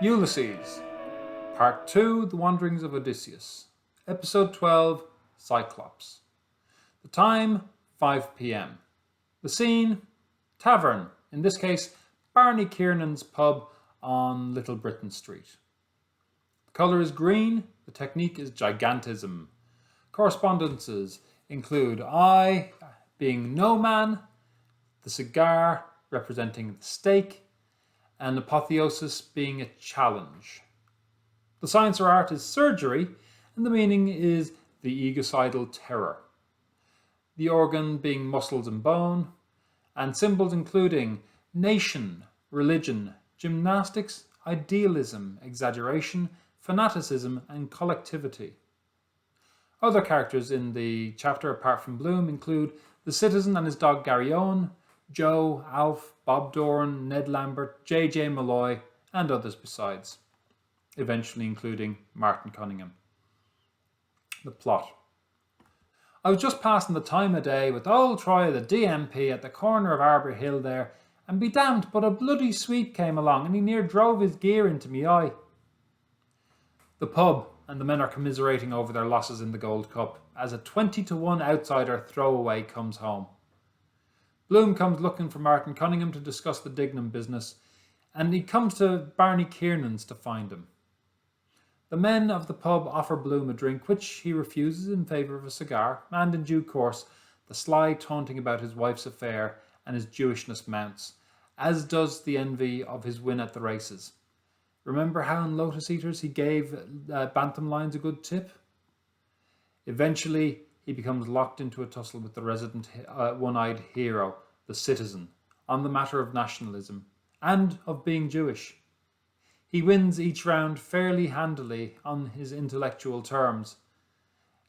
Ulysses, Part 2, The Wanderings of Odysseus, Episode 12, Cyclops. The time, 5 p.m. The scene, Tavern, in this case, Barney Kiernan's pub on Little Britain Street. The colour is green, the technique is Gigantism. Correspondences include I being Noman, the cigar representing the stake, and Apotheosis being a challenge. The science or art is surgery, and the meaning is the egocidal terror. The organ being muscles and bone, and symbols including nation, religion, gymnastics, idealism, exaggeration, fanaticism, and collectivity. Other characters in the chapter apart from Bloom include the citizen and his dog Garryowen, Joe, Alf, Bob Doran, Ned Lambert, J.J. Molloy, and others besides, eventually including Martin Cunningham. The plot. I was just passing the time of day with old Troy the D.M.P at the corner of Arbor Hill there, and be damned, but a bloody sweep came along and he near drove his gear into me eye. The pub and the men are commiserating over their losses in the Gold Cup as a 20-1 outsider Throwaway comes home. Bloom comes looking for Martin Cunningham to discuss the Dignam business, and he comes to Barney Kiernan's to find him. The men of the pub offer Bloom a drink, which he refuses in favour of a cigar, and in due course, the sly taunting about his wife's affair and his Jewishness mounts, as does the envy of his win at the races. Remember how in Lotus Eaters he gave Bantam Lions a good tip? Eventually, he becomes locked into a tussle with the resident one-eyed hero, the citizen, on the matter of nationalism and of being Jewish. He wins each round fairly handily on his intellectual terms,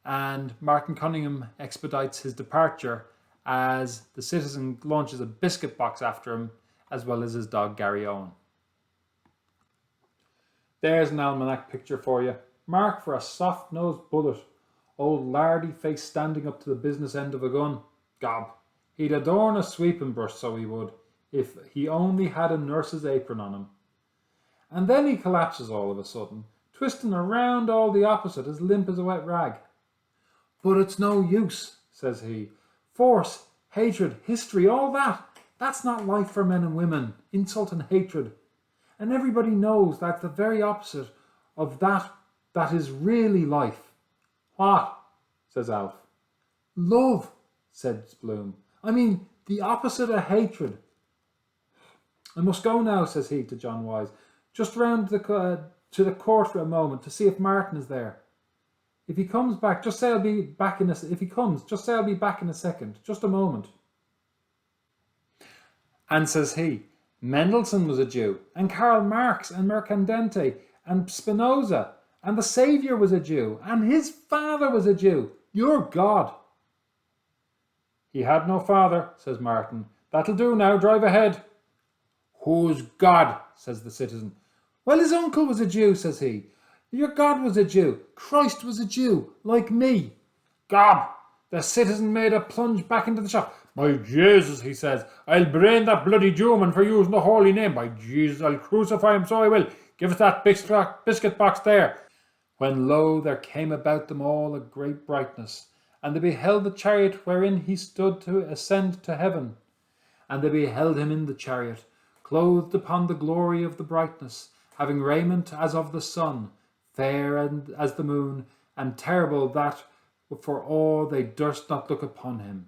and Martin Cunningham expedites his departure as the citizen launches a biscuit box after him, as well as his dog Garryowen. There's an almanac picture for you. Mark for a soft-nosed bullet. Old lardy face standing up to the business end of a gun. Gob. He'd adorn a sweeping brush, so he would, if he only had a nurse's apron on him. And then he collapses all of a sudden, twisting around all the opposite, as limp as a wet rag. But it's no use, says he. Force, hatred, history, all that. That's not life for men and women. Insult and hatred. And everybody knows that's the very opposite of that is really life. What? Says Alf. Love, says Bloom. I mean, the opposite of hatred. I must go now, says he to John Wise. Just round to the court for a moment to see if Martin is there. If he comes back, just say I'll be back in a second. Just a moment. And says he, Mendelssohn was a Jew, and Karl Marx, and Mercandante, and Spinoza, and the Saviour was a Jew, and his father was a Jew. You're God. He had no father, says Martin. That'll do now, drive ahead. Who's God? Says the citizen. Well, his uncle was a Jew, says he. Your God was a Jew. Christ was a Jew, like me. Gob! The citizen made a plunge back into the shop. By Jesus, he says, I'll brain that bloody Jewman for using the holy name. By Jesus, I'll crucify him, so I will. Give us that biscuit box there. When lo, there came about them all a great brightness, and they beheld the chariot wherein he stood to ascend to heaven. And they beheld him in the chariot, clothed upon the glory of the brightness, having raiment as of the sun, fair as the moon, and terrible that for awe they durst not look upon him.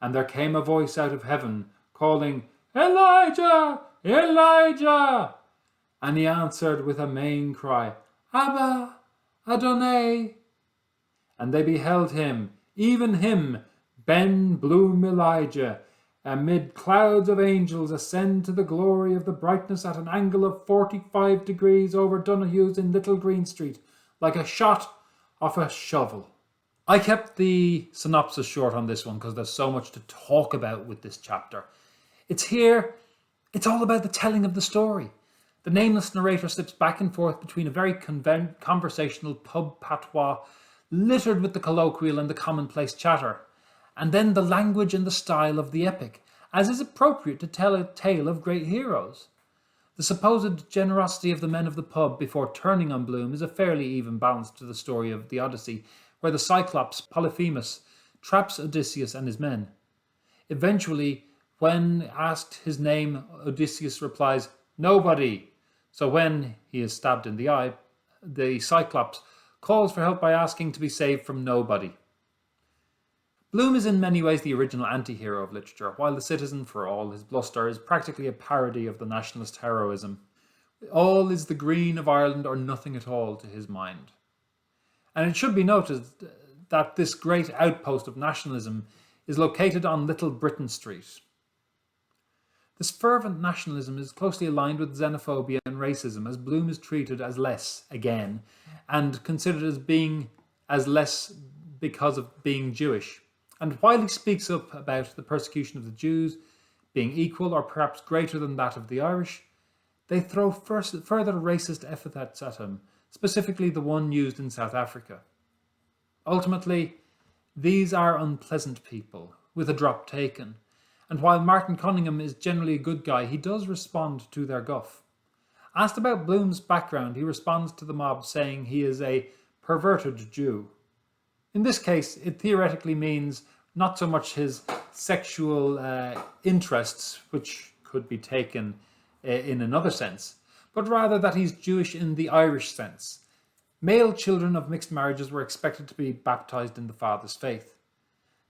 And there came a voice out of heaven, calling, Elijah! Elijah! And he answered with a main cry, Abba, Adonai. And they beheld him, even him, Ben-Bloom Elijah, amid clouds of angels ascend to the glory of the brightness at an angle of 45 degrees over Donahue's in Little Green Street, like a shot off a shovel. I kept the synopsis short on this one because there's so much to talk about with this chapter. It's all about the telling of the story. The nameless narrator slips back and forth between a very conversational pub patois, littered with the colloquial and the commonplace chatter, and then the language and the style of the epic, as is appropriate to tell a tale of great heroes. The supposed generosity of the men of the pub before turning on Bloom is a fairly even balance to the story of the Odyssey, where the Cyclops, Polyphemus, traps Odysseus and his men. Eventually, when asked his name, Odysseus replies, "Nobody." So when he is stabbed in the eye, the Cyclops calls for help by asking to be saved from nobody. Bloom is in many ways the original anti-hero of literature, while the citizen, for all his bluster, is practically a parody of the nationalist heroism. All is the green of Ireland or nothing at all to his mind. And it should be noted that this great outpost of nationalism is located on Little Britain Street. This fervent nationalism is closely aligned with xenophobia and racism, as Bloom is treated as less, again, and considered as being as less because of being Jewish. And while he speaks up about the persecution of the Jews being equal or perhaps greater than that of the Irish, they throw further racist epithets at him, specifically the one used in South Africa. Ultimately, these are unpleasant people, with a drop taken, and while Martin Cunningham is generally a good guy, he does respond to their guff. Asked about Bloom's background, he responds to the mob saying he is a perverted Jew. In this case, it theoretically means not so much his sexual interests, which could be taken in another sense, but rather that he's Jewish in the Irish sense. Male children of mixed marriages were expected to be baptized in the father's faith,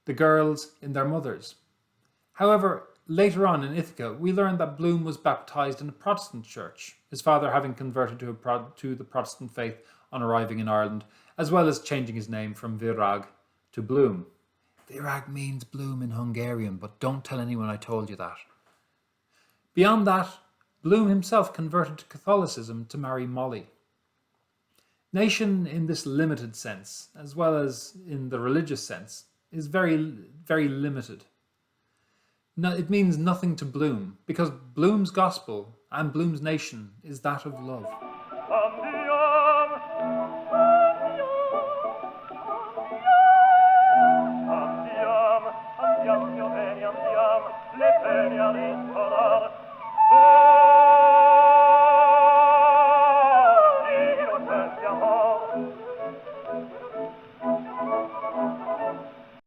the girls in their mother's. However, later on in Ithaca, we learn that Bloom was baptized in a Protestant church, his father having converted to the Protestant faith on arriving in Ireland, as well as changing his name from Virag to Bloom. Virag means bloom in Hungarian, but don't tell anyone I told you that. Beyond that, Bloom himself converted to Catholicism to marry Molly. Nation in this limited sense, as well as in the religious sense, is very, very limited. No, it means nothing to Bloom, because Bloom's gospel and Bloom's nation is that of love.